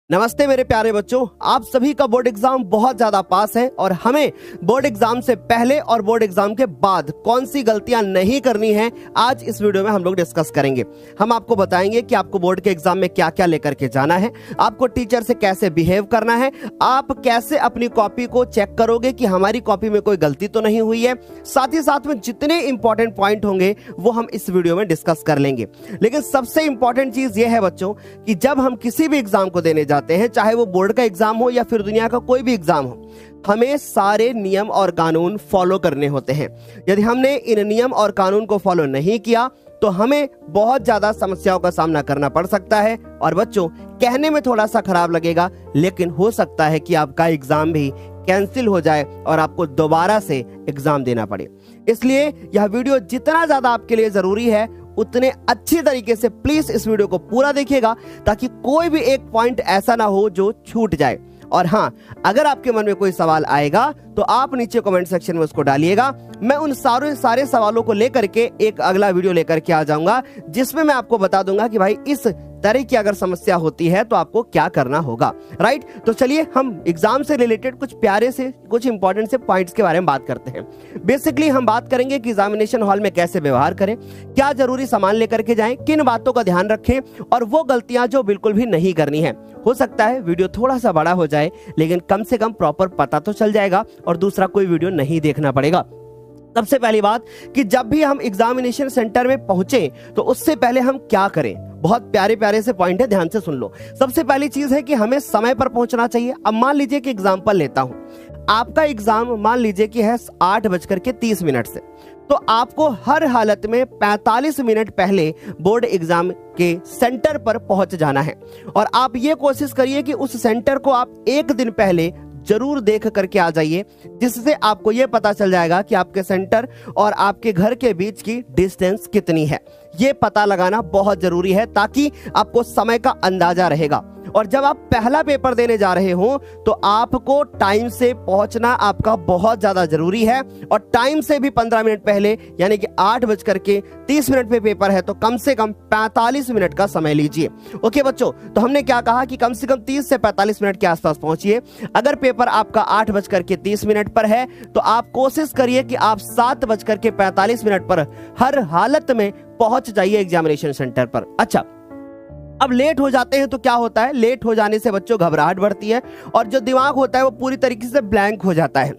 नमस्ते मेरे प्यारे बच्चों, आप सभी का बोर्ड एग्जाम बहुत ज्यादा पास है और हमें बोर्ड एग्जाम से पहले और बोर्ड एग्जाम के बाद कौन सी गलतियां नहीं करनी है, आज इस वीडियो में हम लोग डिस्कस करेंगे। हम आपको बताएंगे कि आपको बोर्ड के एग्जाम में क्या क्या लेकर के जाना है, आपको टीचर से कैसे बिहेव करना है, आप कैसे अपनी कॉपी को चेक करोगे कि हमारी कॉपी में कोई गलती तो नहीं हुई है। साथ ही साथ में जितने इंपॉर्टेंट पॉइंट होंगे वो हम इस वीडियो में डिस्कस कर लेंगे। लेकिन सबसे इंपॉर्टेंट चीज ये है बच्चों कि जब हम किसी भी एग्जाम को देने जाते हैं, चाहे वो बोर्ड का एग्जाम हो या फिर दुनिया का कोई भी एग्जाम हो, हमें सारे नियम और कानून फॉलो करने होते हैं। यदि हमने इन नियम और कानून को फॉलो नहीं किया तो हमें बहुत ज्यादा समस्याओं का सामना करना पड़ सकता है। और बच्चों, कहने में थोड़ा सा खराब लगेगा, लेकिन हो सकता है कि आपका एग्जाम भी कैंसिल हो जाए और आपको दोबारा से एग्जाम देना पड़े। इसलिए यह वीडियो जितना ज्यादा आपके लिए जरूरी है, उतने अच्छी तरीके से प्लीज इस वीडियो को पूरा देखिएगा, ताकि कोई भी एक पॉइंट ऐसा ना हो जो छूट जाए। और हाँ, अगर आपके मन में कोई सवाल आएगा तो आप नीचे कमेंट सेक्शन में उसको डालिएगा। मैं उन सारे सवालों को लेकर के एक अगला वीडियो लेकर के आ जाऊंगा, जिसमें मैं आपको बता दूंगा कि भाई इस तरह की अगर समस्या होती है तो आपको क्या करना होगा। राइट, तो चलिए हम एग्जाम से रिलेटेड कुछ प्यारे से कुछ इंपॉर्टेंट से पॉइंट्स के बारे में बात करते हैं। बेसिकली हम बात करेंगे कि एग्जामिनेशन हॉल में कैसे व्यवहार करें, क्या जरूरी सामान लेकर के जाएं, किन बातों का ध्यान रखें और वो गलतियां जो बिल्कुल भी नहीं करनी है। हो सकता है वीडियो थोड़ा सा बड़ा हो जाए, लेकिन कम से कम प्रॉपर पता तो चल जाएगा और दूसरा कोई वीडियो नहीं देखना पड़ेगा। सबसे पहली बात कि जब भी हम एग्जामिनेशन सेंटर में पहुंचे तो उससे पहले हम क्या करें, बहुत प्यारे प्यारे से पॉइंट है, ध्यान से सुन लो। सबसे पहली चीज है कि हमें समय पर पहुंचना चाहिए। अब मान लीजिए कि एग्जाम्पल लेता हूं, आपका एग्जाम मान लीजिए कि है 8:30 से, तो आपको हर हालत में 45 मिनट पहले बोर्ड एग्जाम के सेंटर पर पहुंच जाना है। और आप ये कोशिश करिए कि उस सेंटर को आप एक दिन पहले जरूर देख करके आ जाइए, जिससे आपको यह पता चल जाएगा कि आपके सेंटर और आपके घर के बीच की डिस्टेंस कितनी है। यह पता लगाना बहुत जरूरी है, ताकि आपको समय का अंदाजा रहेगा। और जब आप पहला पेपर देने जा रहे हो तो आपको टाइम से पहुंचना आपका बहुत ज्यादा जरूरी है। और टाइम से भी 15 मिनट पहले, यानी कि 8:30 पे पेपर है, तो कम से कम 45 मिनट का समय लीजिए। ओके बच्चों, तो हमने क्या कहा कि कम से कम 30 से 45 मिनट के आसपास पहुंचिए। अगर पेपर आपका 8:30 पर है तो आप कोशिश करिए कि आप 7:45 पर हर हालत में पहुंच जाइए एग्जामिनेशन सेंटर पर। अच्छा, अब लेट हो जाते हैं तो क्या होता है, लेट हो जाने से बच्चों घबराहट बढ़ती है और जो दिमाग होता है वो पूरी तरीके से ब्लैंक हो जाता है।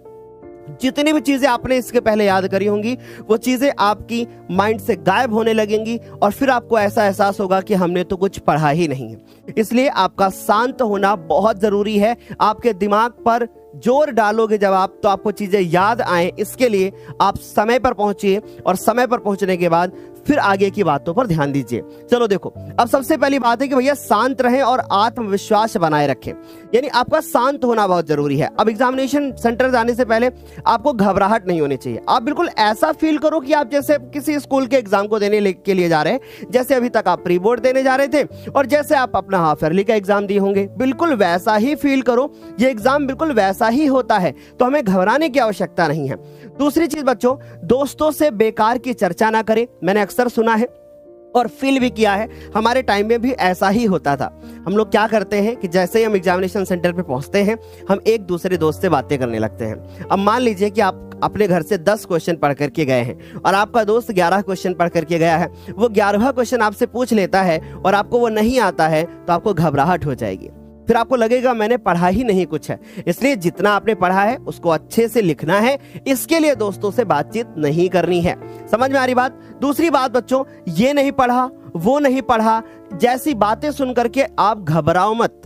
जितनी भी चीजें आपने इसके पहले याद करी होंगी वो चीजें आपकी माइंड से गायब होने लगेंगी और फिर आपको ऐसा एहसास होगा कि हमने तो कुछ पढ़ा ही नहीं है। इसलिए आपका शांत होना बहुत जरूरी है। आपके दिमाग पर जोर डालोगे जब आप, तो आपको चीजें याद आए, इसके लिए आप समय पर पहुंचिए और समय पर पहुंचने के बाद फिर आगे की बातों पर ध्यान दीजिए। चलो देखो, अब सबसे पहली बात है कि भैया शांत रहें और आत्मविश्वास बनाए रखें, यानी आपका शांत होना बहुत जरूरी है। अब एग्जामिनेशन सेंटर जाने से पहले आपको घबराहट नहीं होनी चाहिए। आप बिल्कुल ऐसा फील करो कि आप जैसे किसी स्कूल के एग्जाम को देने के लिए जा रहे हैं, जैसे अभी तक आप प्री बोर्ड देने जा रहे थे और जैसे आप अपना हाफ ईयरली का एग्जाम दिए होंगे, बिल्कुल वैसा ही फील करो। ये एग्जाम बिल्कुल वैसा ही होता है, तो हमें घबराने की आवश्यकता नहीं है। दूसरी चीज बच्चों, दोस्तों से बेकार की चर्चा ना करें। मैंने अक्सर सुना है और फील भी किया है, हमारे टाइम में भी ऐसा ही होता था। हम लोग क्या करते हैं कि जैसे ही हम एग्जामिनेशन सेंटर पे पहुंचते हैं, हम एक दूसरे दोस्त से बातें करने लगते हैं। अब मान लीजिए कि आप अपने घर से 10 क्वेश्चन पढ़ करके गए हैं और आपका दोस्त 11 क्वेश्चन पढ़ करके गया है। वो 11वां क्वेश्चन आपसे पूछ लेता है और आपको वो नहीं आता है, तो आपको घबराहट हो जाएगी। फिर आपको लगेगा मैंने पढ़ा ही नहीं कुछ है। इसलिए जितना आपने पढ़ा है उसको अच्छे से लिखना है। इसके लिए दोस्तों से बातचीत नहीं करनी है। समझ में आ रही बात? दूसरी बात बच्चों, ये नहीं पढ़ा, वो नहीं पढ़ा जैसी बातें सुन करके आप घबराओ मत।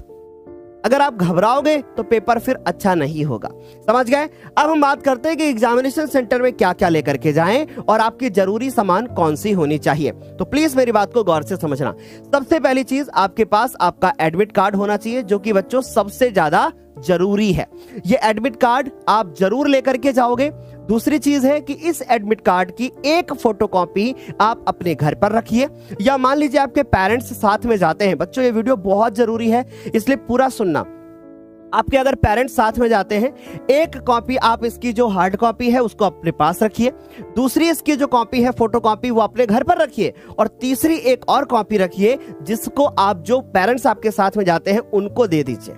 अगर आप घबराओगे तो पेपर फिर अच्छा नहीं होगा। समझ गए? अब हम बात करते हैं कि एग्जामिनेशन सेंटर में क्या क्या लेकर के जाएं और आपकी जरूरी सामान कौन सी होनी चाहिए। तो प्लीज मेरी बात को गौर से समझना। सबसे पहली चीज, आपके पास आपका एडमिट कार्ड होना चाहिए, जो कि बच्चों सबसे ज्यादा जरूरी है। ये एडमिट कार्ड आप जरूर लेकर के जाओगे। दूसरी चीज है कि इस एडमिट कार्ड की एक फोटोकॉपी आप अपने घर पर रखिए, या मान लीजिए आपके पेरेंट्स साथ में जाते हैं। बच्चों, ये वीडियो बहुत जरूरी है, इसलिए पूरा सुनना। आपके अगर पेरेंट्स साथ में जाते हैं, एक कॉपी आप इसकी जो हार्ड कॉपी है उसको अपने पास रखिए, दूसरी इसकी जो कॉपी है फोटो कॉपी वो अपने घर पर रखिए, और तीसरी एक और कॉपी रखिए जिसको आप जो पेरेंट्स आपके साथ में जाते हैं उनको दे दीजिए,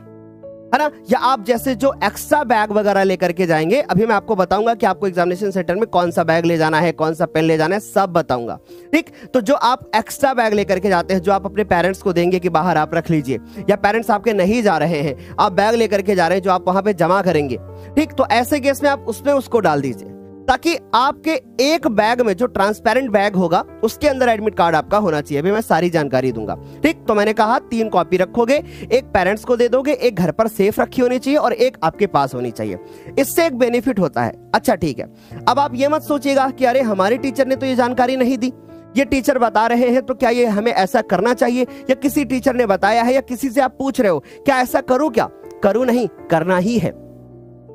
है ना। या आप जैसे जो एक्स्ट्रा बैग वगैरह लेकर के जाएंगे, अभी मैं आपको बताऊंगा कि आपको एग्जामिनेशन सेंटर में कौन सा बैग ले जाना है, कौन सा पेन ले जाना है, सब बताऊंगा, ठीक। तो जो आप एक्स्ट्रा बैग लेकर के जाते हैं, जो आप अपने पेरेंट्स को देंगे कि बाहर आप रख लीजिए, या पेरेंट्स आपके नहीं जा रहे हैं, आप बैग लेकर के जा रहे हैं जो आप वहां पे जमा करेंगे, ठीक। तो ऐसे केस में आप उसमें उसको डाल दीजिए, ताकि आपके एक बैग में जो ट्रांसपेरेंट बैग होगा उसके अंदर एडमिट कार्ड आपका होना चाहिए। अभी मैं सारी जानकारी दूंगा, ठीक। तो मैंने कहा 3 कॉपी रखोगे, एक पेरेंट्स को दे दोगे, एक घर पर सेफ रखी होनी चाहिए और एक आपके पास होनी चाहिए। इससे एक बेनिफिट होता है। अच्छा ठीक है, अब आप ये मत सोचिएगा कि अरे हमारे टीचर ने तो ये जानकारी नहीं दी, ये टीचर बता रहे हैं तो क्या ये हमें ऐसा करना चाहिए, या किसी टीचर ने बताया है, या किसी से आप पूछ रहे हो क्या ऐसा करूं, क्या करूं, नहीं करना ही है,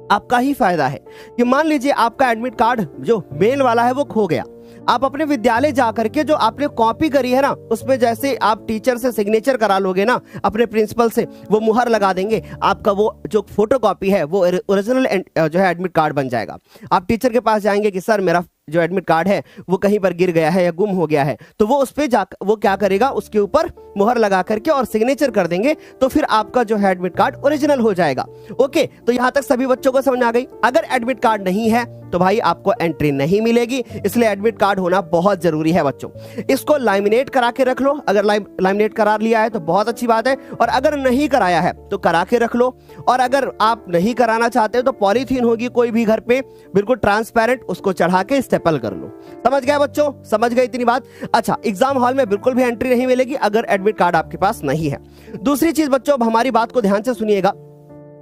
आपका ही फायदा है। कि मान लीजिए आपका एडमिट कार्ड जो मेन वाला है वो खो गया, आप अपने विद्यालय जाकर के जो आपने कॉपी करी है ना, उसमें जैसे आप टीचर से सिग्नेचर करा लोगे ना, अपने प्रिंसिपल से, वो मुहर लगा देंगे, आपका वो जो फोटो कॉपी है वो ओरिजिनल जो है एडमिट कार्ड बन जाएगा। आप टीचर के पास जाएंगे कि सर मेरा जो एडमिट कार्ड है वो कहीं पर गिर गया है या गुम हो गया है, तो वो उस पे वो क्या करेगा, उसके ऊपर मुहर लगा करके और सिग्नेचर कर देंगे, तो फिर आपका जो है एडमिट कार्ड ओरिजिनल हो जाएगा। ओके, तो यहां तक सभी बच्चों को समझ आ गई। अगर एडमिट कार्ड नहीं है तो भाई आपको एंट्री नहीं मिलेगी, इसलिए एडमिट कार्ड होना बहुत जरूरी है बच्चों। इसको लाइमिनेट करा के रख लो, अगर लाइमिनेट करा लिया है तो बहुत अच्छी बात है, और अगर नहीं कराया है तो करा के रख लो, और अगर आप नहीं कराना चाहते हो तो पॉलीथीन होगी कोई भी घर पे बिल्कुल ट्रांसपेरेंट, उसको चढ़ा के स्टेपल कर लो। समझ गए बच्चों, समझ गए इतनी बात। अच्छा, एग्जाम हॉल में बिल्कुल भी एंट्री नहीं मिलेगी अगर एडमिट कार्ड आपके पास नहीं है। दूसरी चीज बच्चों, अब हमारी बात को ध्यान से सुनिएगा,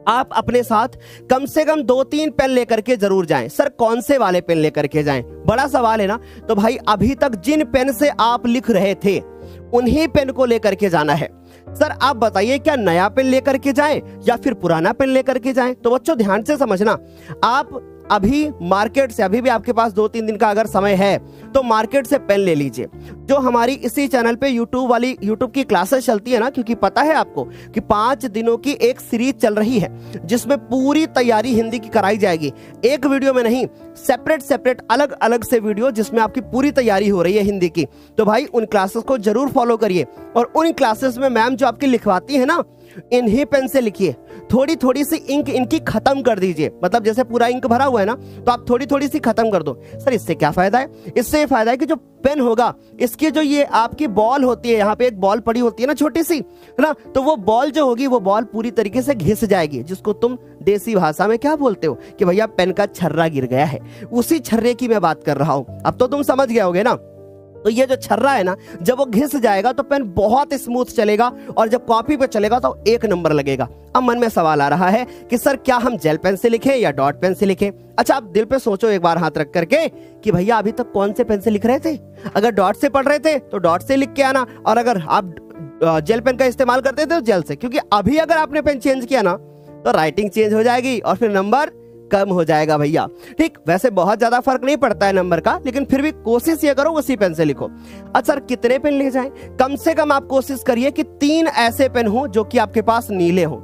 आप अपने साथ कम से कम 2-3 पेन लेकर के जरूर जाएं। सर कौन से वाले पेन लेकर के जाएं, बड़ा सवाल है ना। तो भाई अभी तक जिन पेन से आप लिख रहे थे उन्हीं पेन को लेकर के जाना है। सर आप बताइए क्या नया पेन लेकर के जाएं या फिर पुराना पेन लेकर के जाएं। तो बच्चों ध्यान से समझना, आप अभी मार्केट से, अभी भी आपके पास 2-3 दिन का अगर समय है तो मार्केट से पेन ले लीजिए। जो हमारी इसी चैनल पे यूट्यूब की क्लासेस चलती है ना, क्योंकि पता है आपको कि 5 दिनों की एक सीरीज चल रही है जिसमें पूरी तैयारी हिंदी की कराई जाएगी, एक वीडियो में नहीं, सेपरेट अलग अलग से वीडियो जिसमें आपकी पूरी तैयारी हो रही है हिंदी की। तो भाई उन क्लासेस को जरूर फॉलो करिए, और उन क्लासेस में मैम जो आपकी लिखवाती है ना, इन्हीं पेन से लिखिए। थोड़ी थोड़ी सी इंक इनकी खत्म कर दीजिए, मतलब जैसे पूरा इंक भरा हुआ है ना, तो आप थोड़ी थोड़ी सी खत्म कर दो। सर इससे क्या फायदा है? इससे ये फायदा है कि जो पेन होगा, इसकी जो ये आपकी बॉल होती है, यहाँ पे एक बॉल पड़ी होती है ना छोटी सी, है ना, तो वो बॉल जो होगी वो बॉल पूरी तरीके से घिस जाएगी, जिसको तुम देसी भाषा में क्या बोलते हो कि भैया पेन का छर्रा गिर गया है। उसी छर्रे की मैं बात कर रहा हूं, अब तो तुम समझ गए होगे ना। तो ये जो छर्रा है ना, जब वो घिस जाएगा तो पेन बहुत स्मूथ चलेगा, और जब कॉपी पे चलेगा तो 1 नंबर लगेगा। अब मन में सवाल आ रहा है कि सर क्या हम जेल पेन से लिखें या डॉट पेन से लिखें? अच्छा आप दिल पे सोचो एक बार हाथ रख करके कि भैया अभी तक कौन से पेन से लिख रहे थे। अगर डॉट से पढ़ रहे थे तो डॉट से लिख के आना, और अगर आप जेल पेन का इस्तेमाल करते थे तो जेल से, क्योंकि अभी अगर आपने पेन चेंज किया ना तो राइटिंग चेंज हो जाएगी और फिर नंबर कम हो जाएगा भैया। ठीक, वैसे बहुत ज्यादा फर्क नहीं पड़ता है नंबर का, लेकिन फिर भी कोशिश ये करो उसी पेन से लिखो। अच्छा सर कितने पेन ले जाएं? कम से कम आप कोशिश करिए कि 3 ऐसे पेन हो जो कि आपके पास नीले हो।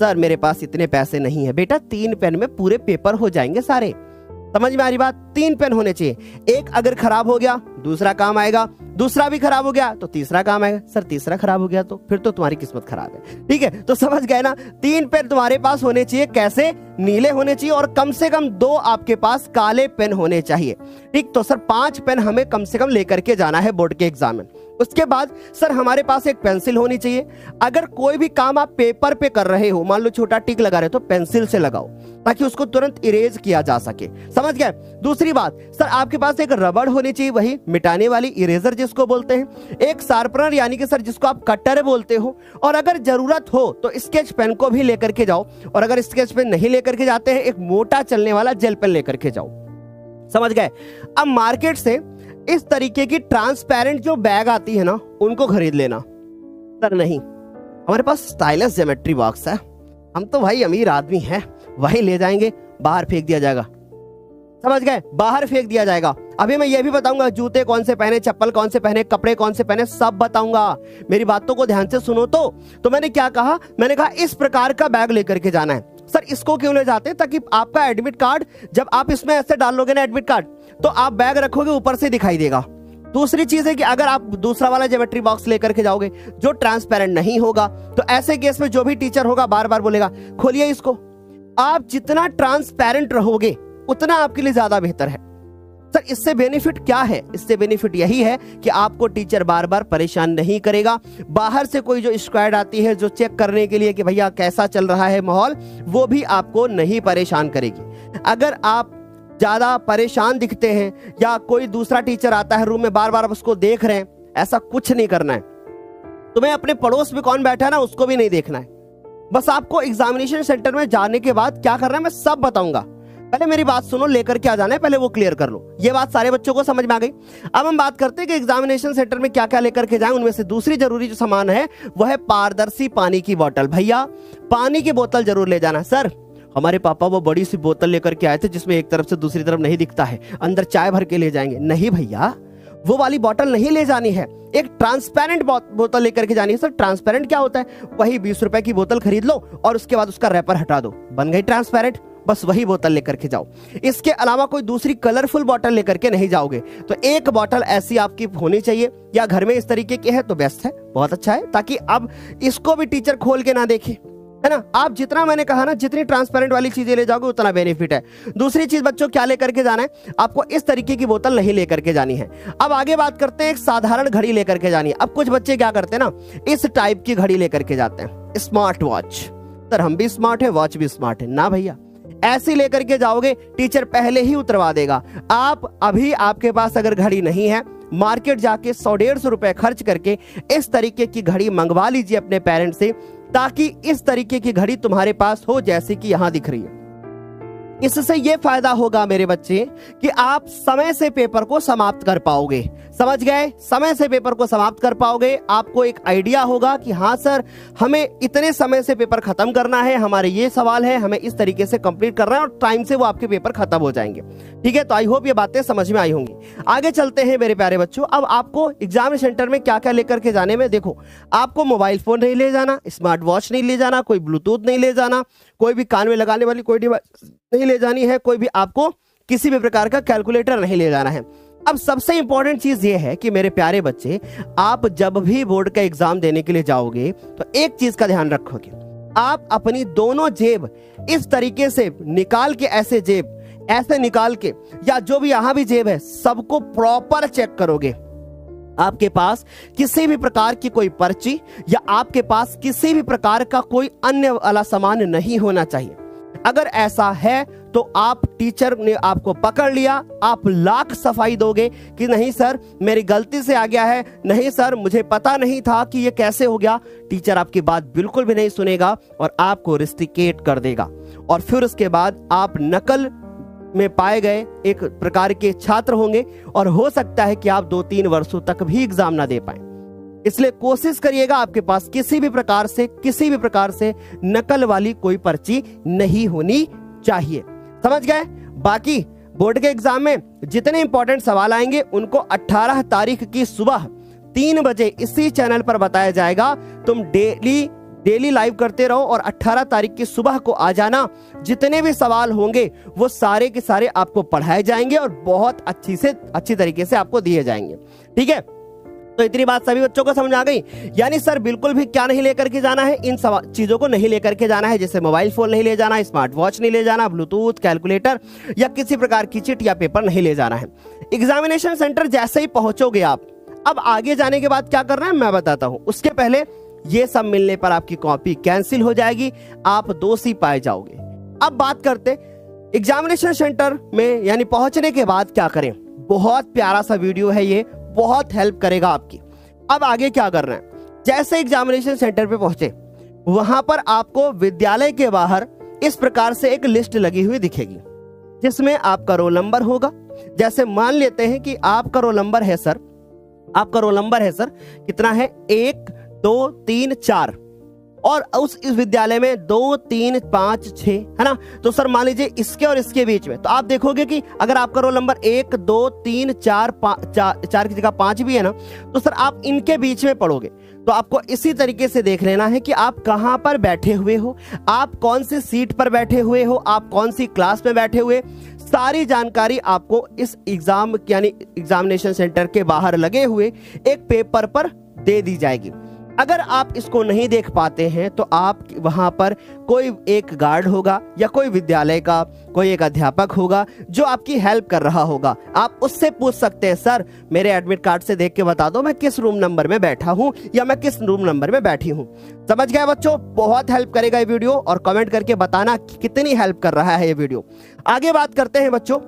सर मेरे पास इतने पैसे नहीं है। बेटा 3 पेन में पूरे पेपर हो जाएंगे सारे, समझ में आ रही बात? 3 पेन होने चाहिए, एक अगर खराब हो गया दूसरा काम आएगा, दूसरा भी खराब हो गया तो तीसरा काम आएगा। सर तीसरा खराब हो गया तो फिर तो तुम्हारी किस्मत खराब है। ठीक है, तो समझ गए ना, 3 पेन तुम्हारे पास होने चाहिए। कैसे? नीले होने चाहिए, और कम से कम 2 आपके पास काले पेन होने चाहिए। ठीक, तो सर 5 पेन हमें कम से कम लेकर के जाना है बोर्ड के एग्जाम में। उसके बाद सर हमारे पास एक पेंसिल होनी चाहिए। अगर कोई भी काम आप पेपर पे कर रहे हो, मान लो छोटा टिक लगा रहे हो, तो पेंसिल से लगाओ ताकि उसको तुरंत इरेज किया जा सके। समझ गए? दूसरी बात, सर आपके पास एक रबड़ होनी चाहिए, वही मिटाने वाली, इरेजर जिसको बोलते हैं। एक शार्पनर यानी कि सर जिसको आप कटर बोलते हो, और अगर जरूरत हो तो स्केच पेन को भी लेकर के जाओ, और अगर स्केच पेन नहीं लेकर के जाते हैं एक मोटा चलने वाला जेल पेन लेकर के जाओ। समझ गए? अब मार्केट से इस तरीके की ट्रांसपेरेंट जो बैग आती है ना, उनको खरीद लेना। सर नहीं, हमारे पास स्टाइलस ज्योमेट्री बॉक्स है, हम तो भाई अमीर आदमी हैं, वही ले जाएंगे, बाहर फेंक दिया जाएगा। समझ गए, बाहर फेंक दिया जाएगा। अभी मैं ये भी बताऊंगा जूते कौन से पहने, चप्पल कौन से पहने, कपड़े कौन से पहने, सब बताऊंगा। मेरी बातों को ध्यान से सुनो। तो मैंने क्या कहा, मैंने कहा इस प्रकार का बैग लेकर के जाना है। सर इसको क्यों ले जाते हैं, ताकि आपका एडमिट कार्ड जब आप इसमें ऐसे डाल लोगे ना एडमिट कार्ड, तो आप बैग रखोगे ऊपर से दिखाई देगा। दूसरी चीज है कि अगर आप दूसरा वाला ज्योमेट्री बॉक्स लेकर के जाओगे जो ट्रांसपेरेंट नहीं होगा, तो ऐसे केस में जो भी टीचर होगा बार बार बोलेगा खोलिए इसको। आप जितना ट्रांसपेरेंट रहोगे उतना आपके लिए ज्यादा बेहतर है। सर इससे बेनिफिट क्या है, इससे बेनिफिट यही है कि आपको टीचर बार बार परेशान नहीं करेगा। बाहर से कोई जो स्क्वाड आती है जो चेक करने के लिए कि भैया कैसा चल रहा है माहौल, वो भी आपको नहीं परेशान करेगी। अगर आप ज्यादा परेशान दिखते हैं या कोई दूसरा टीचर आता है रूम में बार बार उसको देख रहे हैं, ऐसा कुछ नहीं करना है। तुम्हें अपने पड़ोस में कौन बैठा है ना उसको भी नहीं देखना है। बस आपको एग्जामिनेशन सेंटर में जाने के बाद क्या करना है मैं सब बताऊंगा। पहले मेरी बात सुनो, लेकर क्या जाना है पहले वो क्लियर कर लो। ये बात सारे बच्चों को समझ में आ गई। अब हम बात करते हैं कि एग्जामिनेशन सेंटर में क्या क्या लेकर के जाएं। उनमें से दूसरी जरूरी जो सामान है वो है पारदर्शी पानी की बोतल। भैया पानी की बोतल जरूर ले जाना। सर हमारे पापा वो बड़ी सी बोतल लेकर के आए थे जिसमें एक तरफ से दूसरी तरफ नहीं दिखता है, अंदर चाय भर के ले जाएंगे। नहीं भैया, वो वाली बोतल नहीं ले जानी है, एक ट्रांसपेरेंट बोतल लेकर के जानी है। सर ट्रांसपेरेंट क्या होता है, वही 20 रुपए की बोतल खरीद लो और उसके बाद उसका रैपर हटा दो, बन गई ट्रांसपेरेंट। बस वही बोतल लेकर के जाओ। इसके अलावा कोई दूसरी कलरफुल बोतल लेकर के नहीं जाओगे। तो एक बोतल ऐसी आपकी होनी चाहिए, या घर में इस तरीके की है तो बेस्ट है, बहुत अच्छा है, ताकि अब इसको भी टीचर खोल के ना देखे, है ना। आप जितना मैंने कहा ना, जितनी ट्रांसपेरेंट वाली चीजें ले जाओगे उतना बेनिफिट है। दूसरी चीज बच्चों क्या लेकर के जाना है, आपको इस तरीके की बोतल नहीं लेकर के जानी है। अब आगे बात करते हैं, एक साधारण घड़ी लेकर के जानी है। अब कुछ बच्चे क्या करते हैं ना, इस टाइप की घड़ी लेकर के जाते हैं, स्मार्ट वॉच। सर हम भी स्मार्ट है, वॉच भी स्मार्ट है ना भैया, ऐसी लेकर के जाओगे टीचर पहले ही उतरवा देगा। आप अभी आपके पास अगर घड़ी नहीं है, मार्केट जाके 100-150 रुपए खर्च करके इस तरीके की घड़ी मंगवा लीजिए अपने पेरेंट्स से, ताकि इस तरीके की घड़ी तुम्हारे पास हो जैसे कि यहां दिख रही है। इससे ये फायदा होगा मेरे बच्चे कि आप समय से पेपर को समाप्त कर पाओगे। समझ गए, समय से पेपर को समाप्त कर पाओगे। आपको एक आइडिया होगा कि हाँ सर हमें इतने समय से पेपर खत्म करना है, हमारे ये सवाल है, हमें इस तरीके से कंप्लीट करना है, और टाइम से वो आपके पेपर खत्म हो जाएंगे। ठीक है, तो आई होप ये बातें समझ में आई होंगी। आगे चलते हैं मेरे प्यारे बच्चों। अब आपको एग्जाम सेंटर में क्या क्या लेकर के जाने में, देखो आपको मोबाइल फोन नहीं ले जाना, स्मार्ट वॉच नहीं ले जाना, कोई ब्लूटूथ नहीं ले जाना, कोई भी कान में लगाने वाली कोई डिवाइस नहीं ले जानी है, कोई भी आपको किसी भी प्रकार का कैलकुलेटर नहीं ले जाना है। अब सबसे इंपॉर्टेंट चीज ये है कि मेरे प्यारे बच्चे, आप जब भी बोर्ड का एग्जाम देने के लिए जाओगे तो एक चीज का ध्यान रखोगे, आप अपनी दोनों जेब इस तरीके से निकाल के, ऐसे जेब ऐसे निकाल के, या जो भी यहां भी जेब है सबको प्रॉपर चेक करोगे। आपके पास किसी भी प्रकार की कोई पर्ची या आपके पास किसी भी प्रकार का कोई अन्य वाला सामान नहीं होना चाहिए। अगर ऐसा है तो आप, टीचर ने आपको पकड़ लिया, आप लाख सफाई दोगे कि नहीं सर मेरी गलती से आ गया है, नहीं सर मुझे पता नहीं था कि ये कैसे हो गया। टीचर आपकी बात बिल्कुल भी नहीं सुनेगा और आपको रिस्ट्रिकेट कर देगा, और फिर उसके बाद आप नकल में पाए गए एक प्रकार के छात्र होंगे, और हो सकता है कि आप 2-3 वर्षों तक भी एग्जाम ना दे पाए। इसलिए कोशिश करिएगा आपके पास किसी भी प्रकार से नकल वाली कोई पर्ची नहीं होनी चाहिए। समझ गए। बाकी बोर्ड के एग्जाम में जितने इंपॉर्टेंट सवाल आएंगे उनको 18 तारीख की सुबह 3 बजे इसी चैनल पर बताया जाएगा। तुम डेली लाइव करते रहो और 18 तारीख की सुबह को आ जाना। जितने भी सवाल होंगे वो सारे के सारे आपको पढ़ाए जाएंगे और बहुत अच्छी तरीके से आपको दिए जाएंगे। ठीक है, तो इतनी बात सभी बच्चों को समझ आ गई। यानी सर बिल्कुल भी क्या नहीं लेकर के जाना है, इन चीजों को नहीं लेकर के जाना है, जैसे मोबाइल फोन नहीं ले जाना, स्मार्ट वॉच नहीं ले जाना, ब्लूटूथ, कैलकुलेटर या किसी प्रकार की चिट या पेपर नहीं ले जाना है। एग्जामिनेशन सेंटर जैसे ही पहुंचोगे आप, अब आगे जाने के बाद क्या करना है मैं बताता हूं। उसके पहले ये सब मिलने पर आपकी कॉपी कैंसिल हो जाएगी, आप दोषी पाए जाओगे। अब बात करते एग्जामिनेशन सेंटर में, यानी पहुंचने के बाद क्या करें। बहुत प्यारा सा वीडियो है ये, बहुत हेल्प करेगा आपकी। अब आगे क्या करना है, जैसे एग्जामिनेशन सेंटर पे पहुंचे वहां पर आपको विद्यालय के बाहर इस प्रकार से एक लिस्ट लगी हुई दिखेगी, जिसमें आपका रोल नंबर होगा। जैसे मान लेते हैं कि आपका रोल नंबर है सर, कितना है 1 2 3 4, और उस इस विद्यालय में 2 3 5 6 है ना, तो सर मान लीजिए इसके और इसके बीच में, तो आप देखोगे कि अगर आपका रोल नंबर 1 2 3 4 4 की जगह 5 भी है ना, तो सर आप इनके बीच में पढ़ोगे। तो आपको इसी तरीके से देख लेना है कि आप कहां पर बैठे हुए हो, आप कौन सी सीट पर बैठे हुए हो, आप कौन सी क्लास में बैठे हुए, सारी जानकारी आपको इस एग्जाम यानी एग्जामिनेशन सेंटर के बाहर लगे हुए एक पेपर पर दे दी जाएगी। अगर आप इसको नहीं देख पाते हैं तो आप वहां पर कोई एक गार्ड होगा या कोई विद्यालय का कोई एक अध्यापक होगा जो आपकी हेल्प कर रहा होगा। आप उससे पूछ सकते हैं, सर मेरे एडमिट कार्ड से देख के बता दो मैं किस रूम नंबर में बैठा हूं या मैं किस रूम नंबर में बैठी हूं। समझ गए बच्चों? बहुत हेल्प करेगा ये वीडियो, और कमेंट करके बताना कि कितनी हेल्प कर रहा है ये वीडियो। आगे बात करते हैं बच्चों।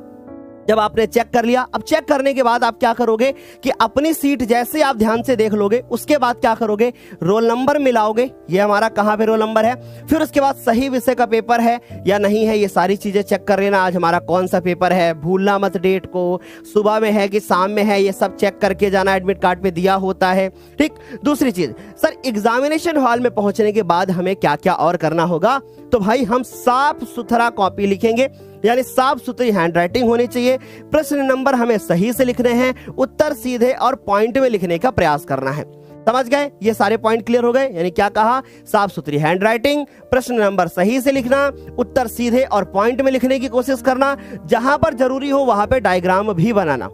जब आपने चेक कर लिया, अब चेक करने के बाद आप क्या करोगे कि अपनी सीट जैसे आप ध्यान से देख लोगे, उसके बाद क्या करोगे, रोल नंबर मिलाओगे, ये हमारा कहां पे रोल नंबर है, फिर उसके बाद सही विषय का पेपर है या नहीं है, ये सारी चीजें चेक कर लेना। आज हमारा कौन सा पेपर है, भूलना मत डेट को, सुबह में है कि शाम में है, ये सब चेक करके जाना, एडमिट कार्ड पे दिया होता है। ठीक। दूसरी चीज, सर एग्जामिनेशन हॉल में पहुंचने के बाद हमें क्या क्या और करना होगा, तो भाई हम साफ सुथरा कॉपी लिखेंगे, यानी साफ सुथरी हैंडराइटिंग होनी चाहिए। प्रश्न नंबर हमें सही से लिखने हैं, उत्तर सीधे और पॉइंट में लिखने का प्रयास करना है। समझ गए? ये सारे पॉइंट क्लियर हो गए। यानी क्या कहा, साफ सुथरी हैंडराइटिंग, प्रश्न नंबर सही से लिखना, उत्तर सीधे और पॉइंट में लिखने की कोशिश करना, जहां पर जरूरी हो वहां पे डायग्राम भी बनाना।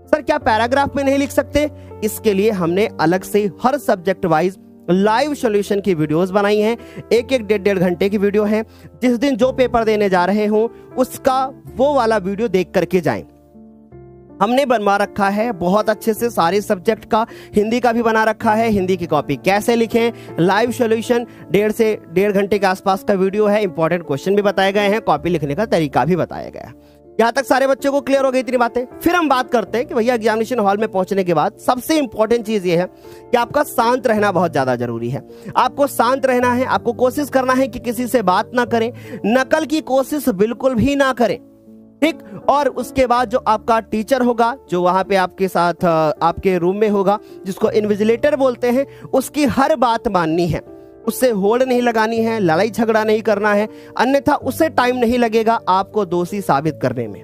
सर क्या पैराग्राफ में नहीं लिख सकते? इसके लिए हमने अलग से हर सब्जेक्ट वाइज लाइव सॉल्यूशन की वीडियोस बनाई हैं। एक 1.5 घंटे की वीडियो है। जिस दिन जो पेपर देने जा रहे हो उसका वो वाला वीडियो देख करके जाएं। हमने बनवा रखा है बहुत अच्छे से सारे सब्जेक्ट का, हिंदी का भी बना रखा है, हिंदी की कॉपी कैसे लिखें, लाइव सॉल्यूशन 1.5 से 1.5 घंटे के आसपास का वीडियो है। इंपॉर्टेंट क्वेश्चन भी बताए गए हैं, कॉपी लिखने का तरीका भी बताया गया है। यहां तक सारे बच्चों को क्लियर हो गई इतनी बातें। फिर हम बात करते हैं कि भैया एग्जामिनेशन हॉल में पहुंचने के बाद सबसे इंपॉर्टेंट चीज ये है कि आपका शांत रहना बहुत ज्यादा जरूरी है। आपको शांत रहना है, आपको कोशिश करना है कि किसी से बात ना करें, नकल की कोशिश बिल्कुल भी ना करें। ठीक। और उसके बाद जो आपका टीचर होगा, जो वहां पे आपके साथ आपके रूम में होगा, जिसको इन्विजिलेटर बोलते हैं, उसकी हर बात माननी है, उससे होड़ नहीं लगानी है, लड़ाई झगड़ा नहीं करना है, अन्यथा उससे टाइम नहीं लगेगा आपको दोषी साबित करने में।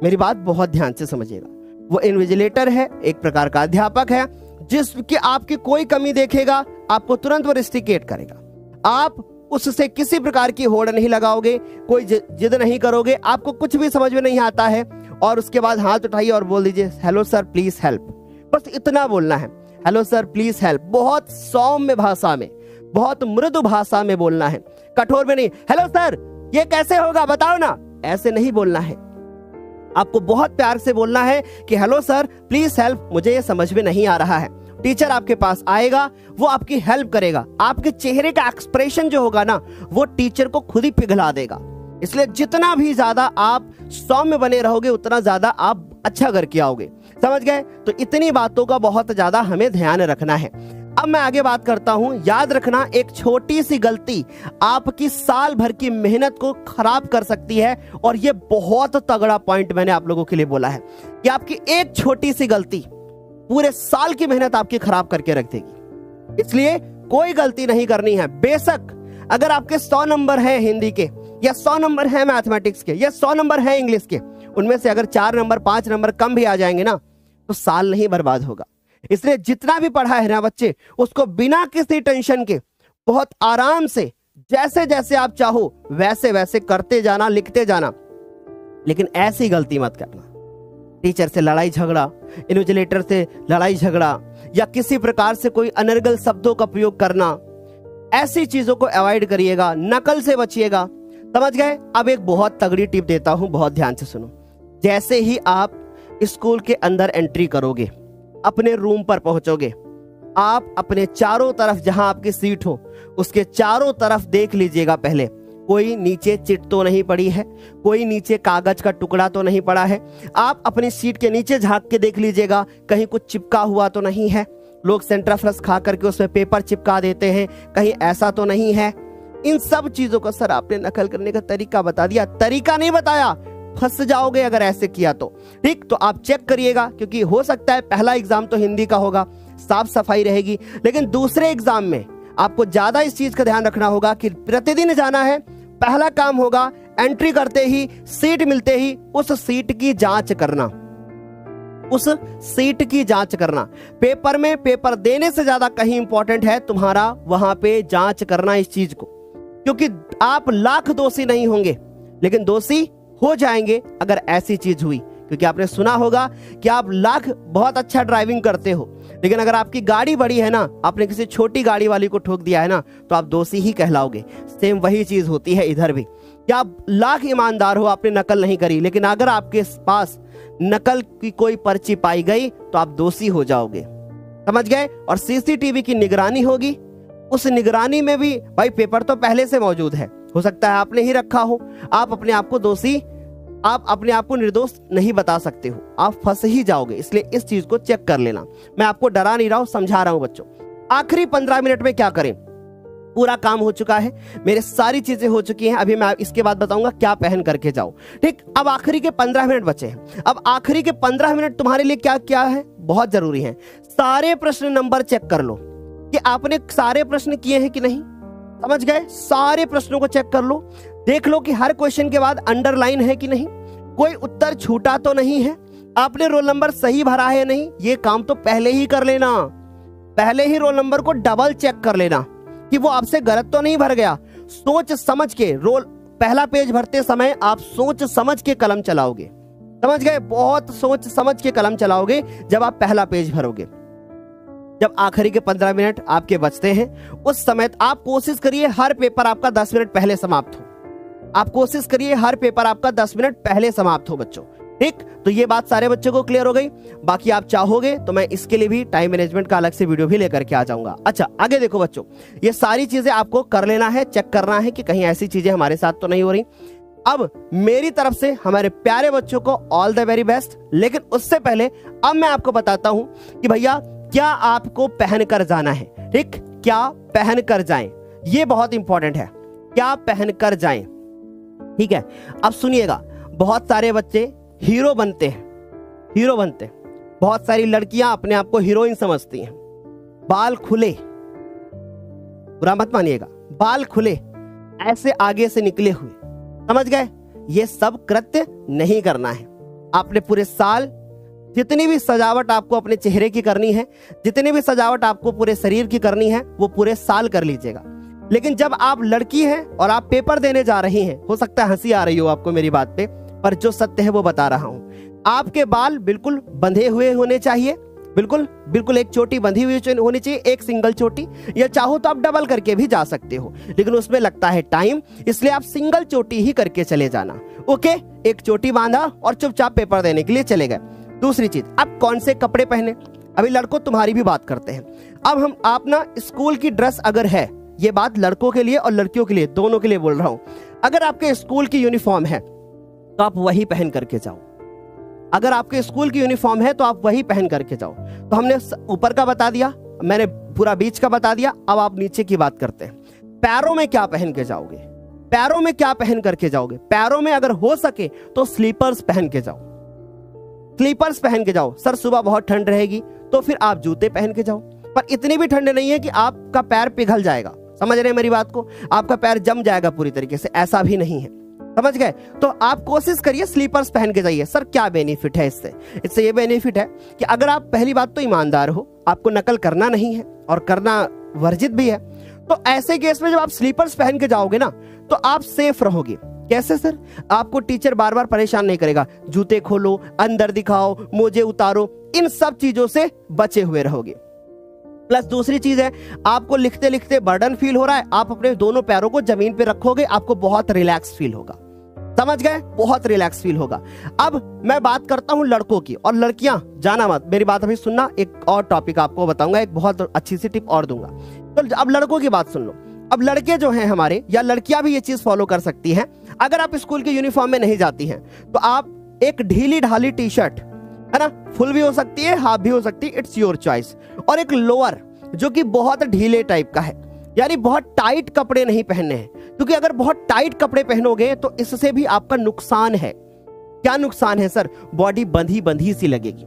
मेरी बात बहुत ध्यान से समझिएगा। वो इन्विजिलेटर है, एक प्रकार का अध्यापक है, जिसकी आपकी कोई कमी देखेगा आपको तुरंत वो रिस्ट्रिकेट करेगा। आप उससे किसी प्रकार की होड़ नहीं लगाओगे, कोई जिद नहीं करोगे, आपको कुछ भी समझ में नहीं आता है और उसके बाद हाथ उठाइए और बोल दीजिए हेलो सर प्लीज हेल्प। बस इतना बोलना है, हेलो सर प्लीज हेल्प। बहुत सौम्य भाषा में, बहुत मृदु भाषा में बोलना है, कठोर में नहीं। हेलो सर ये कैसे होगा बताओ ना, ऐसे नहीं बोलना है। आपको बहुत प्यार से बोलना है कि हेलो सर प्लीज हेल्प, मुझे ये समझ में नहीं आ रहा है। टीचर आपके पास आएगा, वो आपकी हेल्प करेगा। आपके चेहरे का एक्सप्रेशन जो होगा ना, वो टीचर को खुद ही पिघला देगा। इसलिए जितना भी ज्यादा आप सौम्य बने रहोगे उतना ज्यादा आप अच्छा करके आओगे। समझ गए? तो इतनी बातों का बहुत ज्यादा हमें ध्यान रखना है। अब मैं आगे बात करता हूं। याद रखना, एक छोटी सी गलती आपकी साल भर की मेहनत को खराब कर सकती है, और ये बहुत तगड़ा पॉइंट मैंने आप लोगों के लिए बोला है कि आपकी एक छोटी सी गलती पूरे साल की मेहनत आपकी खराब करके रख देगी। इसलिए कोई गलती नहीं करनी है। बेशक अगर आपके 100 नंबर है हिंदी के, या 100 नंबर है मैथमेटिक्स के, या 100 नंबर है इंग्लिश के, उनमें से अगर 4 नंबर 5 नंबर कम भी आ जाएंगे ना, तो साल नहीं बर्बाद होगा। इसलिए जितना भी पढ़ा है ना बच्चे, उसको बिना किसी टेंशन के बहुत आराम से जैसे जैसे आप चाहो वैसे वैसे करते जाना, लिखते जाना। लेकिन ऐसी गलती मत करना, टीचर से लड़ाई झगड़ा, इन्विजिलेटर से लड़ाई झगड़ा, या किसी प्रकार से कोई अनर्गल शब्दों का प्रयोग करना, ऐसी चीजों को अवॉइड करिएगा, नकल से बचिएगा। समझ गए? अब एक बहुत तगड़ी टिप देता हूं, बहुत ध्यान से सुनो। जैसे ही आप स्कूल के अंदर एंट्री करोगे, अपने रूम पर पहुंचोगे, आप अपने चारों तरफ जहां आपकी सीट हो उसके चारों तरफ देख लीजिएगा। पहले कोई नीचे चिट तो नहीं पड़ी है, कोई नीचे कागज का टुकड़ा तो नहीं पड़ा है। आप अपनी सीट के नीचे झांक के देख लीजिएगा, कहीं कुछ चिपका हुआ तो नहीं है। लोग सेंट्राफ्लक्स खा करके उसमें पेपर चिपका देते हैं, कहीं ऐसा तो नहीं है। इन सब चीजों को सर आपने नकल करने का तरीका बता दिया, तरीका नहीं बताया, फंस जाओगे अगर ऐसे किया तो। ठीक, तो आप चेक करिएगा, क्योंकि हो सकता है पहला एग्जाम तो हिंदी का होगा, साफ सफाई रहेगी, लेकिन दूसरे एग्जाम में आपको ज्यादा इस चीज का ध्यान रखना होगा कि प्रतिदिन जाना है। पहला काम होगा एंट्री करते ही, सीट मिलते ही उस सीट की जांच करना, उस सीट की जांच करना। पेपर में पेपर देने से ज्यादा कहीं इंपॉर्टेंट है तुम्हारा वहां पे जांच करना इस चीज को, क्योंकि आप लाख दोषी नहीं होंगे लेकिन दोषी हो जाएंगे अगर ऐसी चीज हुई। क्योंकि आपने सुना होगा कि आप लाख बहुत अच्छा ड्राइविंग करते हो लेकिन अगर आपकी गाड़ी बड़ी है ना, आपने किसी छोटी गाड़ी वाली को ठोक दिया है ना, तो आप दोषी ही कहलाओगे। सेम वही चीज होती है इधर भी कि आप लाख ईमानदार हो, आपने नकल नहीं करी, लेकिन अगर आपके पास नकल की कोई पर्ची पाई गई तो आप दोषी हो जाओगे। समझ गए? और सीसीटीवी की निगरानी होगी। उस निगरानी में भी भाई पेपर तो पहले से मौजूद है, हो सकता है आपने ही रखा हो। आप अपने आप को दोषी, आप अपने आप को निर्दोष नहीं बता सकते हो, आप फंस ही जाओगे। इसलिए इस चीज को चेक कर लेना। मैं आपको डरा नहीं रहा हूं, समझा रहा हूं बच्चों। आखिरी 15 मिनट में क्या करें? पूरा काम हो चुका है, मेरे सारी चीजें हो चुकी हैं। अभी मैं इसके बाद बताऊंगा क्या पहन करके जाओ। ठीक, अब आखिरी के 15 मिनट बचे हैं। अब आखिरी के 15 मिनट तुम्हारे लिए क्या क्या है, बहुत जरूरी है। सारे प्रश्न नंबर चेक कर लो कि आपने सारे प्रश्न किए हैं कि नहीं। समझ गए? सारे प्रश्नों को चेक कर लो, देख लो कि हर क्वेश्चन के बाद अंडरलाइन है कि नहीं, कोई उत्तर छूटा तो नहीं है, आपने रोल नंबर सही भरा है या नहीं। ये काम तो पहले ही कर लेना, पहले ही रोल नंबर को डबल चेक कर लेना कि वो आपसे गलत तो नहीं भर गया। सोच समझ के रोल पहला पेज भरते समय आप सोच समझ के कलम चलाओगे। समझ गए? बहुत सोच समझ के कलम चलाओगे जब आप पहला पेज भरोगे। जब आखिरी के 15 मिनट आपके बचते हैं उस समय आप कोशिश करिए हर पेपर आपका 10 मिनट पहले समाप्त हो। आप कोशिश करिए हर पेपर आपका 10 मिनट पहले समाप्त हो बच्चों। ठीक, तो ये बात सारे बच्चों को क्लियर हो गई। बाकी आप चाहोगे तो मैं इसके लिए भी टाइम मैनेजमेंट का अलग से वीडियो भी लेकर के आ जाऊंगा। अच्छा, आगे देखो बच्चों, ये सारी चीजें आपको कर लेना है, चेक करना है कि कहीं ऐसी चीजें हमारे साथ तो नहीं हो रही। अब मेरी तरफ से हमारे प्यारे बच्चों को ऑल द वेरी बेस्ट। लेकिन उससे पहले अब मैं आपको बताता हूं कि भैया क्या आपको पहन कर जाना है। ठीक, क्या पहन कर जाएं, ये बहुत इंपॉर्टेंट है। क्या पहन कर जाएं, ठीक है? अब सुनिएगा, बहुत सारे बच्चे हीरो बनते हैं, हीरो बनते हैं। बहुत सारी लड़कियां अपने आप को हीरोइन समझती हैं। बाल खुले, बुरा मत मानिएगा, बाल खुले ऐसे आगे से निकले हुए, समझ गए? ये सब कृत्य नहीं करना है। आपने पूरे साल जितनी भी सजावट आपको अपने चेहरे की करनी है, जितनी भी सजावट आपको पूरे शरीर की करनी है, वो पूरे साल कर लीजिएगा। लेकिन जब आप लड़की हैं और आप पेपर देने जा रही हैं, हो सकता है हंसी आ रही हो आपको मेरी बात पे, पर जो सत्य है वो बता रहा हूं। आपके बाल बिल्कुल बंधे हुए होने चाहिए, बिल्कुल बिल्कुल एक चोटी बंधी हुई होनी चाहिए, एक सिंगल चोटी, या चाहो तो आप डबल करके भी जा सकते हो, लेकिन उसमें लगता है टाइम, इसलिए आप सिंगल चोटी ही करके चले जाना। ओके, एक चोटी बांधा और चुपचाप पेपर देने के लिए चले गए। दूसरी चीज, अब कौन से कपड़े पहने, अभी लड़कों तुम्हारी भी बात करते हैं। अब हम आप ना स्कूल की ड्रेस अगर है, ये बात लड़कों के लिए और लड़कियों के लिए दोनों के लिए बोल रहा हूं, अगर आपके स्कूल की यूनिफॉर्म है तो आप वही पहन करके जाओ। अगर आपके स्कूल की यूनिफॉर्म है तो आप वही पहन करके जाओ। तो हमने ऊपर का बता दिया, मैंने पूरा बीच का बता दिया, अब आप नीचे की बात करते हैं। पैरों में क्या पहन के जाओगे, पैरों में क्या पहन करके जाओगे? पैरों में अगर हो सके तो स्लीपर्स पहन के जाओ, स्लीपर्स पहन के जाओ। सर सुबह बहुत ठंड रहेगी तो फिर आप जूते पहन के जाओ, पर इतनी भी ठंड नहीं है कि आपका पैर पिघल जाएगा। समझ रहे हैं मेरी बात को? आपका पैर जम जाएगा पूरी तरीके से, ऐसा भी नहीं है। समझ गए? तो आप कोशिश करिए स्लीपर्स पहन के जाइए। सर क्या बेनिफिट है इससे? इससे ये बेनिफिट है कि अगर आप पहली बात तो ईमानदार हो, आपको नकल करना नहीं है और करना वर्जित भी है, तो ऐसे केस में जब आप स्लीपर्स पहन के जाओगे ना तो आप सेफ रहोगे। कैसे सर? आपको टीचर बार बार परेशान नहीं करेगा, जूते खोलो, अंदर दिखाओ, मोजे उतारो, इन सब चीजों से बचे हुए रहोगे। प्लस दूसरी चीज है, आपको लिखते लिखते बर्डन फील हो रहा है, आप अपने दोनों पैरों को जमीन पे रखोगे, आपको बहुत रिलैक्स फील होगा। समझ गए? बहुत रिलैक्स फील होगा। अब मैं बात करता हूं लड़कों की, और लड़कियां जाना मत, मेरी बात अभी सुनना, एक और टॉपिक आपको बताऊंगा, एक बहुत अच्छी सी टिप और दूंगा। तो अब लड़कों की बात सुन लो। अब लड़के जो हैं हमारे, या लड़कियां भी ये चीज फॉलो कर सकती हैं। अगर आप स्कूल के यूनिफॉर्म में नहीं जाती हैं तो आप एक ढीली ढाली टी शर्ट, है ना, फुल भी हो सकती है, हाफ भी हो सकती है, इट्स योर चॉइस, और एक लोअर जो कि बहुत ढीले टाइप का है, यानी बहुत टाइट कपड़े नहीं पहनने हैं, क्योंकि अगर बहुत टाइट कपड़े पहनोगे तो इससे भी आपका नुकसान है। क्या नुकसान है सर? बॉडी बंधी बंधी सी लगेगी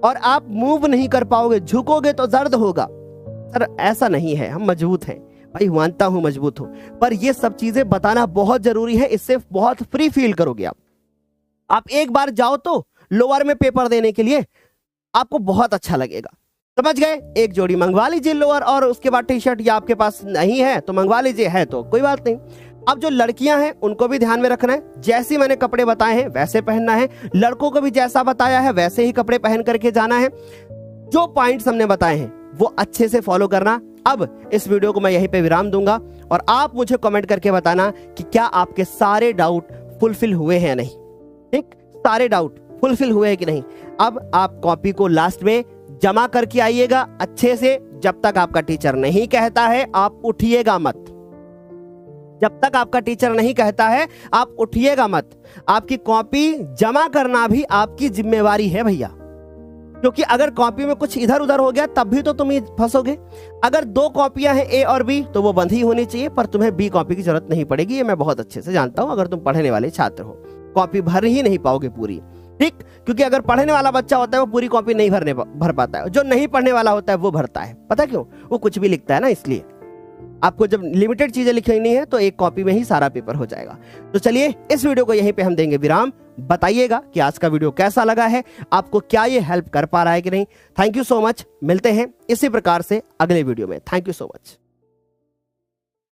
और आप मूव नहीं कर पाओगे, झुकोगे तो दर्द होगा। सर ऐसा नहीं है, हम मजबूत हैं, भाई मानता हूं मजबूत हो, पर ये सब चीजें बताना बहुत जरूरी है, इससे बहुत फ्री फील करोगे आप एक बार जाओ तो लोअर में पेपर देने के लिए, आपको बहुत अच्छा लगेगा। समझ गए? एक जोड़ी मंगवा लीजिए लोअर, और उसके बाद टी शर्ट, या आपके पास नहीं है तो मंगवा लीजिए, है तो कोई बात नहीं। अब जो लड़कियां हैं उनको भी ध्यान में रखना है, जैसे मैंने कपड़े बताए हैं वैसे पहनना है, लड़कों को भी जैसा बताया है वैसे ही कपड़े पहन करके जाना है। जो पॉइंट्स हमने बताए हैं वो अच्छे से फॉलो करना। अब इस वीडियो को मैं यहीं पे विराम दूंगा और आप मुझे कमेंट करके बताना कि क्या आपके सारे डाउट फुलफिल हुए हैं या नहीं। ठीक, सारे डाउट फुलफिल हुए हैं कि नहीं। अब आप कॉपी को लास्ट में जमा करके आइएगा अच्छे से। जब तक आपका टीचर नहीं कहता है आप उठिएगा मत, जब तक आपका टीचर नहीं कहता है आप उठिएगा मत। आपकी कॉपी जमा करना भी आपकी जिम्मेवारी है भैया, क्योंकि अगर कॉपी में कुछ इधर उधर हो गया तब भी तो तुम ही फंसोगे। अगर 2 कॉपियां हैं ए और बी तो वो बंद ही होनी चाहिए, पर तुम्हें बी कॉपी की जरूरत नहीं पड़ेगी, ये मैं बहुत अच्छे से जानता हूं। अगर तुम पढ़ने वाले छात्र हो, कॉपी भर ही नहीं पाओगे पूरी। ठीक, क्योंकि अगर पढ़ने वाला बच्चा होता है वो पूरी कॉपी नहीं भर पाता है, जो नहीं पढ़ने वाला होता है वो भरता है। पता क्यों? वो कुछ भी लिखता है ना, इसलिए। आपको जब लिमिटेड चीजें लिखनी है तो एक कॉपी में ही सारा पेपर हो जाएगा। तो चलिए इस वीडियो को यहीं पे हम देंगे विराम। बताइएगा कि आज का वीडियो कैसा लगा है, आपको क्या ये हेल्प कर पा रहा है कि नहीं। थैंक यू सो मच, मिलते हैं इसी प्रकार से अगले वीडियो में। Thank you so much.